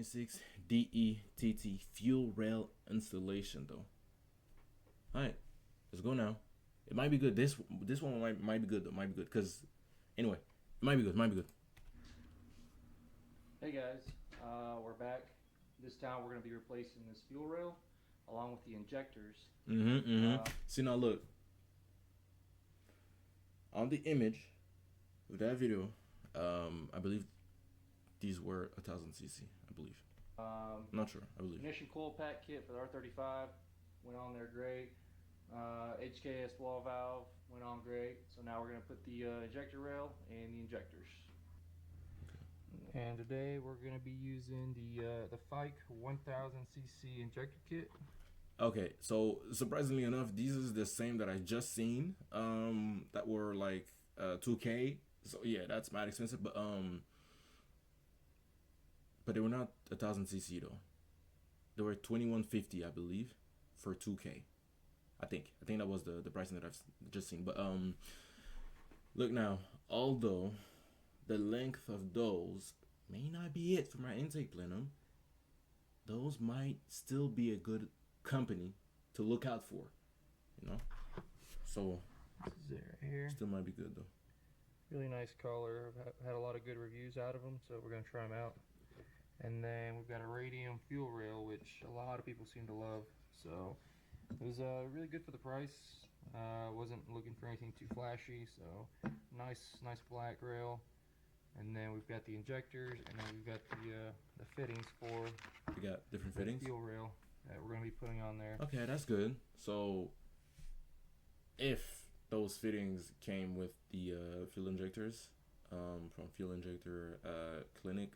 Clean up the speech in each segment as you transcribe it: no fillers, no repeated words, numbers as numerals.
2026 DETT fuel rail installation though. Alright, let's go now. It might be good. This one might be good though. Might be good because anyway, it might be good. Might be good. Hey guys, we're back. This time we're going to be replacing this fuel rail along with the injectors. See now look. On the image of that video, I believe these were 1000 cc. I believe. I'm not sure. I believe. Ignition coil pack kit for the R35 went on there great. HKS wall valve went on great. So now we're going to put the injector rail and the injectors. Okay. And today we're going to be using the Fike 1000 cc injector kit. Okay, so surprisingly enough, these is the same that I just seen. That were like 2K. So yeah, that's mad expensive, but they were not 1000 cc though. They were 2150, I believe, for 2K. I think that was the pricing that I've just seen. But look now, although the length of those may not be it for my intake plenum, those might still be a good company to look out for, you know. So here still might be good though. Really nice color. I've had a lot of good reviews out of them, so we're gonna try them out. And then we've got a radium fuel rail, which a lot of people seem to love. So it was really good for the price. Wasn't looking for anything too flashy, so nice black rail. And then we've got the injectors, and then we've got the fittings for. We got different fittings. Fuel rail that we're going to be putting on there. Okay, that's good. So if those fittings came with the fuel injectors from Fuel Injector Clinic,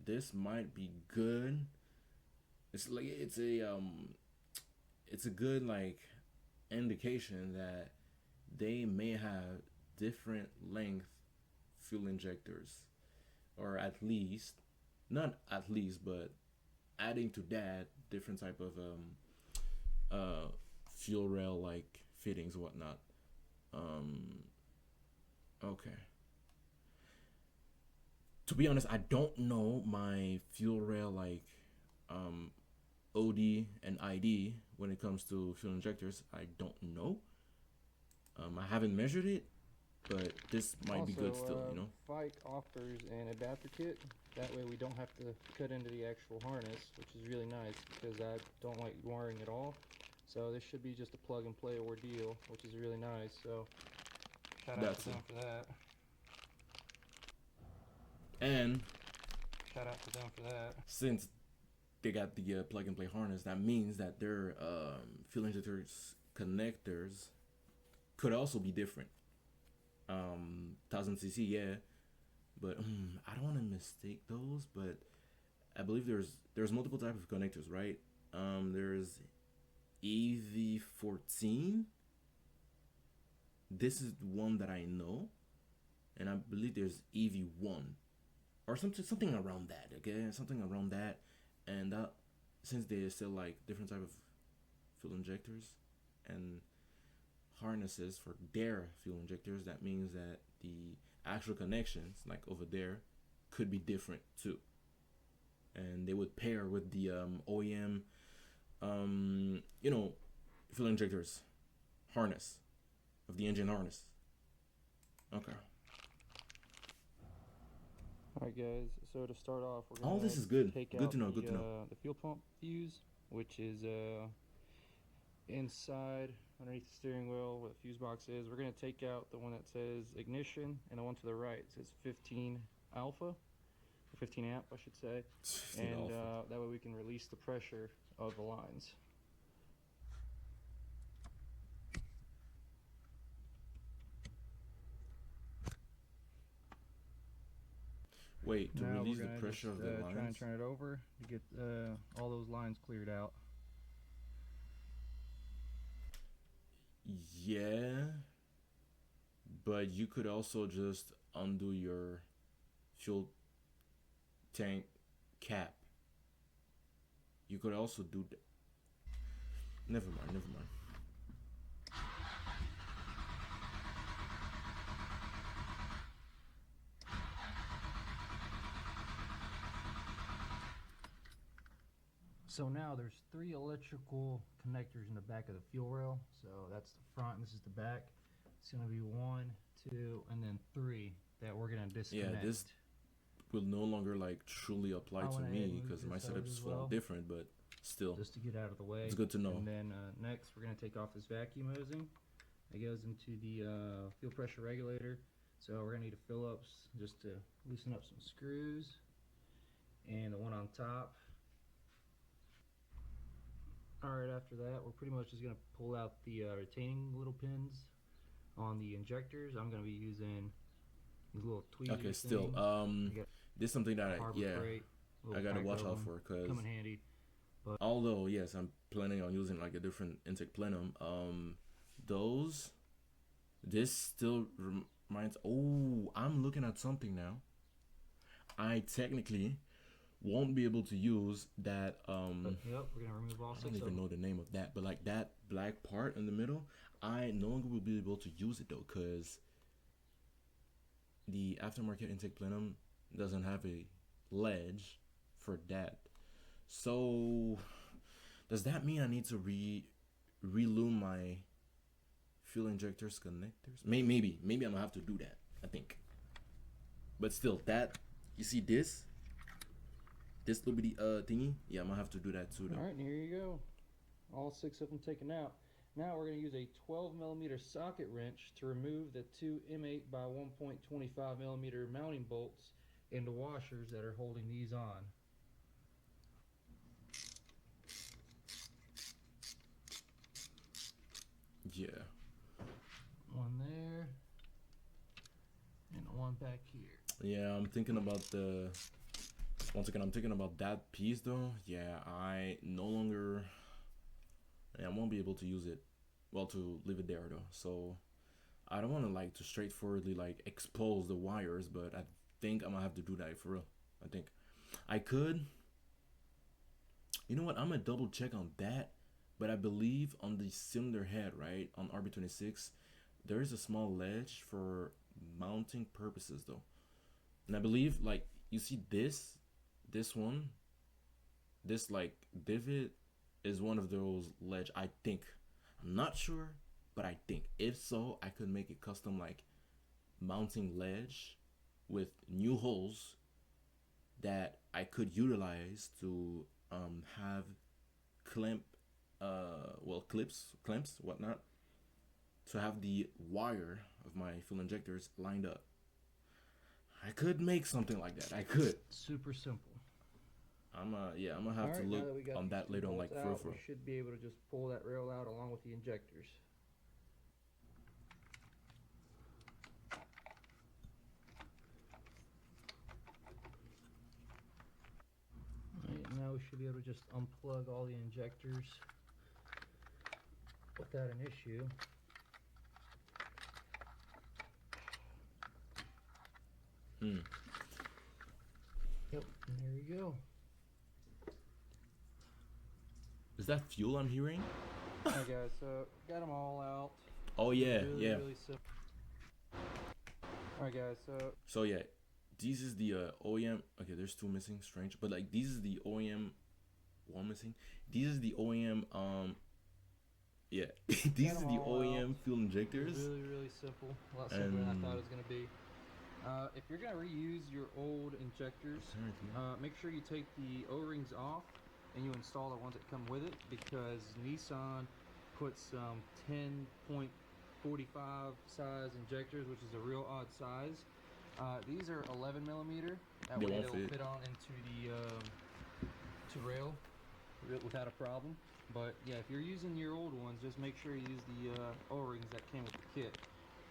this might be good. It's like it's a good like indication that they may have different length fuel injectors, or at least, not at least, but adding to that different type of fuel rail like fittings, whatnot. Okay. To be honest, I don't know my fuel rail like OD and ID when it comes to fuel injectors. I don't know. I haven't measured it, but this might be good still, you know. Fike offers an adapter kit. That way we don't have to cut into the actual harness, which is really nice because I don't like wiring at all. So this should be just a plug and play ordeal, which is really nice. So shout out to them for that. And shout out to them for that. Since they got the plug and play harness, that means that their fuel injectors connectors could also be different. 1000 cc, yeah, but I don't want to mistake those. But I believe there's multiple types of connectors, right? There's EV14. This is one that I know, and I believe there's EV1 or something around that. Okay, something around that, and that since they still like different type of fuel injectors and harnesses for their fuel injectors, that means that the actual connections like over there could be different too, and they would pair with the OEM you know, fuel injectors harness of the engine harness. Okay. Alright guys, so to start off, we're going all this is good. Take good out to know. the, good to know. The fuel pump fuse, which is inside underneath the steering wheel where the fuse box is. We're going to take out the one that says ignition, and the one to the right says 15 alpha, or 15 amp I should say, and that way we can release the pressure of the lines. Wait, to now release the pressure of the lines? Try and turn it over to get all those lines cleared out. Yeah, but you could also just undo your fuel tank cap. You could also do that. Never mind. So now there's 3 electrical connectors in the back of the fuel rail. So that's the front and this is the back. It's going to be 1, 2, and then 3 that we're going to disconnect. Yeah, this will no longer like truly apply to me because my setup is different, but still. Just to get out of the way. It's good to know. And then next we're going to take off this vacuum hosing. It goes into the fuel pressure regulator. So we're going to need a Phillips just to loosen up some screws. And the one on top. Alright, after that we're pretty much just going to pull out the retaining little pins on the injectors. I'm going to be using these little tweezers. Okay, still, this is something that I gotta watch out for, because come in handy. But although yes, I'm planning on using like a different intake plenum, this still reminds. Oh, I'm looking at something now. I technically won't be able to use that. Yep, we're gonna remove all 6 of them. I don't even know the name of that, but like that black part in the middle, I no longer will be able to use it though, because the aftermarket intake plenum doesn't have a ledge for that. So does that mean I need to relube my fuel injectors connectors? Maybe I'm gonna have to do that, I think. But still, that, you see this little bitty thingy, yeah, I'm gonna have to do that too though. Alright, and here you go, all 6 of them taken out. Now we're going to use a 12mm socket wrench to remove the 2 M8 by 1.25mm mounting bolts and the washers that are holding these on. Yeah. One there, and one back here. Yeah, I'm thinking about once again, I'm thinking about that piece though. Yeah, I won't be able to use it, well, to leave it there though. So I don't want to like to straightforwardly like expose the wires, but I think I'm gonna have to do that for real. I think I could, you know what, I'm gonna double check on that, but I believe on the cylinder head, right, on RB26, there is a small ledge for mounting purposes though. And I believe, like, you see this one, this like divot is one of those ledge, I think. I'm not sure, but I think if so, I could make a custom like mounting ledge with new holes that I could utilize to have clamps, whatnot, to have the wire of my fuel injectors lined up. I could make something like that. I could. Super simple. I'm gonna have to look on that later on, like for. We should be able to just pull that rail out along with the injectors. Alright, now we should be able to just unplug all the injectors without an issue. Yep, and there we go. Is that fuel I'm hearing? Alright guys, so got them all out. Oh yeah, yeah. Really simple. Alright guys, so yeah, this is the OEM. Okay, there's 2 missing, strange, but like this is the OEM. 1 missing. This is the OEM. Yeah, these are the OEM fuel injectors. Really simple. A lot simpler than I thought it was gonna be. If you're gonna reuse your old injectors, make sure you take the O-rings off and you install the ones that come with it, because Nissan puts some 10.45 size injectors, which is a real odd size. These are 11mm. That way they'll fit on into the rail without a problem. But yeah, if you're using your old ones, just make sure you use the O-rings that came with the kit.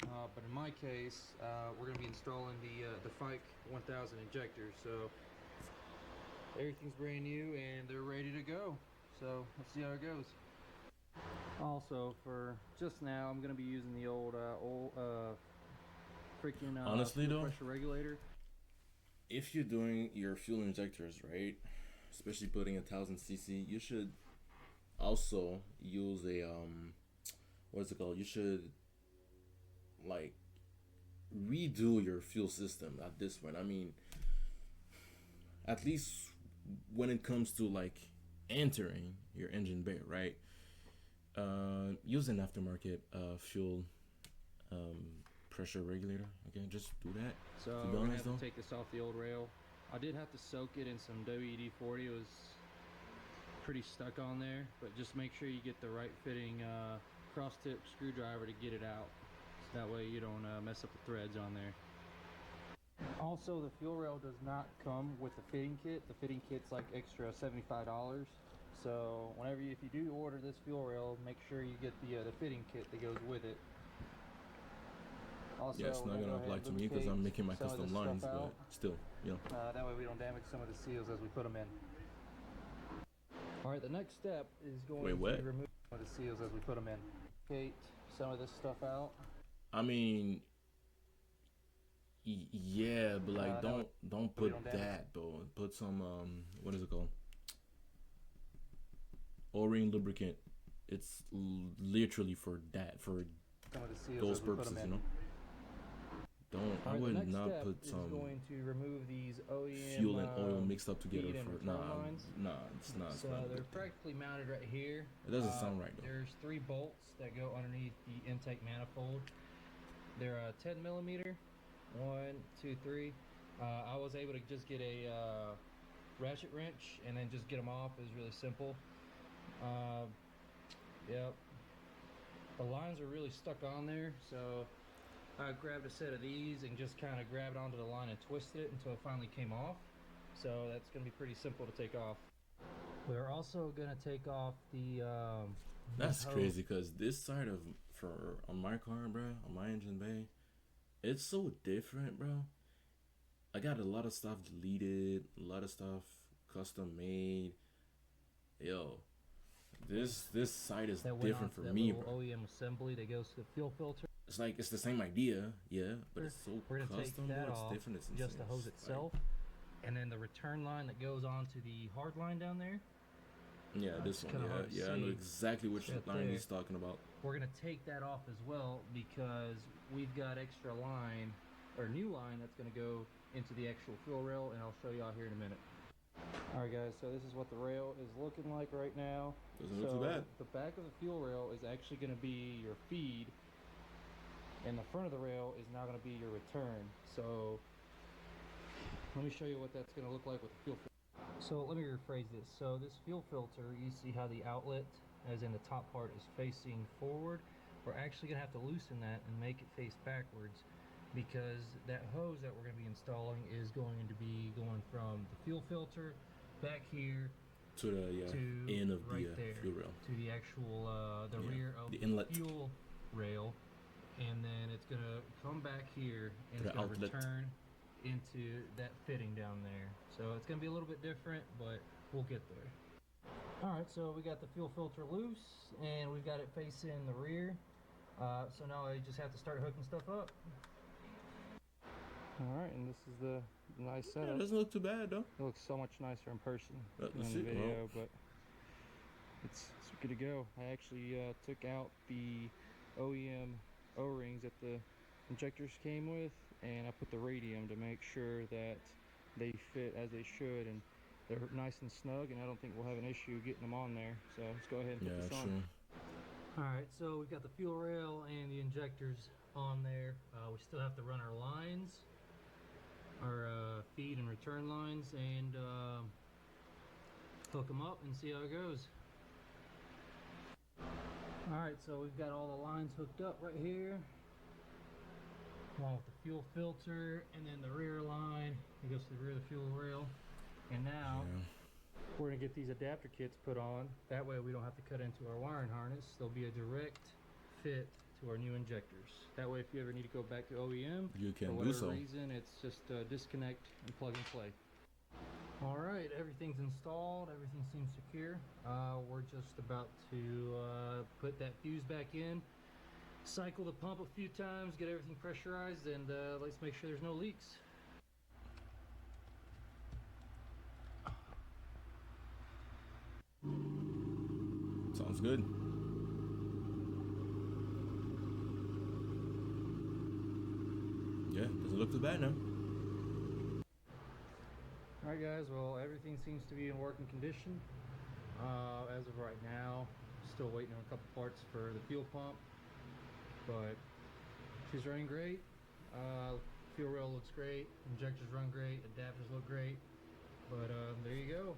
But in my case, we're going to be installing the Fike 1000 injectors, so everything's brand new and they're ready to go. So let's see how it goes. Also, for just now, I'm going to be using the old freaking honestly though, pressure regulator. If you're doing your fuel injectors right, especially putting 1000cc, you should also use a what's it called? You should like redo your fuel system at this point. I mean, at least when it comes to like entering your engine bay, right? Use an aftermarket fuel pressure regulator. Okay, just do that. So To be we're gonna honest, have to take this off the old rail. I did have to soak it in some WD-40. It was pretty stuck on there, but just make sure you get the right fitting cross tip screwdriver to get it out. So that way you don't mess up the threads on there. Also, the fuel rail does not come with the fitting kit. The fitting kit's like extra $75. So whenever if you do order this fuel rail, make sure you get the fitting kit that goes with it. Also, yeah, it's not gonna apply to me because I'm making my custom lines, but still, you know. That way we don't damage some of the seals as we put them in. All right, the next step is going to remove some of the seals as we put them in. Take some of this stuff out. I mean, yeah, but like don't put that though. Put some what is it called? O-ring lubricant. It's literally for that, for those purposes, you know. I would not put some going to remove these OEM fuel and oil mixed up together for lines. it's not. So they're practically mounted right here. It doesn't sound right though. There's 3 bolts that go underneath the intake manifold. They're 10 millimeter. 1, 2, 3. I was able to just get a ratchet wrench and then just get them off. It was really simple. Yep. The lines are really stuck on there, so I grabbed a set of these and just kind of grabbed onto the line and twisted it until it finally came off. So that's going to be pretty simple to take off. We're also going to take off the that's crazy because this side of on my car, bro, on my engine bay, it's so different, bro. I got a lot of stuff deleted, a lot of stuff custom made. Yo, this side is different for me, bro. OEM assembly that goes to the fuel filter. It's like it's the same idea, yeah, but it's so we're gonna custom, take that bro. off, It's different. It's just the hose itself, and then the return line that goes onto the hard line down there. Yeah, this one. Yeah, I know exactly which line he's talking about. We're gonna take that off as well because we've got extra line or new line that's gonna go into the actual fuel rail, and I'll show you out here in a minute. All right, guys. So this is what the rail is looking like right now. Doesn't look too bad. The back of the fuel rail is actually gonna be your feed, and the front of the rail is now gonna be your return. So let me show you what that's gonna look like with the fuel filter. So let me rephrase this. So this fuel filter, you see how the outlet, as in the top part, is facing forward. We're actually gonna have to loosen that and make it face backwards because that hose that we're gonna be installing is going to be going from the fuel filter back here to the end of the fuel rail, to the actual rear of the inlet fuel rail, and then it's gonna come back here and it's gonna return into that fitting down there. So it's gonna be a little bit different, but we'll get there. All right, so we got the fuel filter loose and we've got it facing the rear. So now I just have to start hooking stuff up. All right, and this is the nice setup. Yeah, it doesn't look too bad though. It looks so much nicer in person than in the video, but it's good to go. I actually took out the OEM O-rings that the injectors came with, and I put the radium to make sure that they fit as they should, and they're nice and snug, and I don't think we'll have an issue getting them on there. So let's go ahead and put this on. Sure. All right, so we've got the fuel rail and the injectors on there. We still have to run our lines, our feed and return lines, and hook them up and see how it goes. All right, so we've got all the lines hooked up right here, along with the fuel filter, and then the rear line. It goes to the rear of the fuel rail. And now we're gonna get these adapter kits put on. That way we don't have to cut into our wiring harness. There'll be a direct fit to our new injectors. That way if you ever need to go back to OEM, you can for whatever do so. reason, it's just disconnect and plug and play. All right, everything's installed. Everything seems secure. We're just about to put that fuse back in, cycle the pump a few times, get everything pressurized, and let's make sure there's no leaks. Sounds good. Yeah, doesn't look too bad now. Alright guys, well everything seems to be in working condition. As of right now, still waiting on a couple parts for the fuel pump, but she's running great. Fuel rail looks great, injectors run great, adapters look great, but there you go.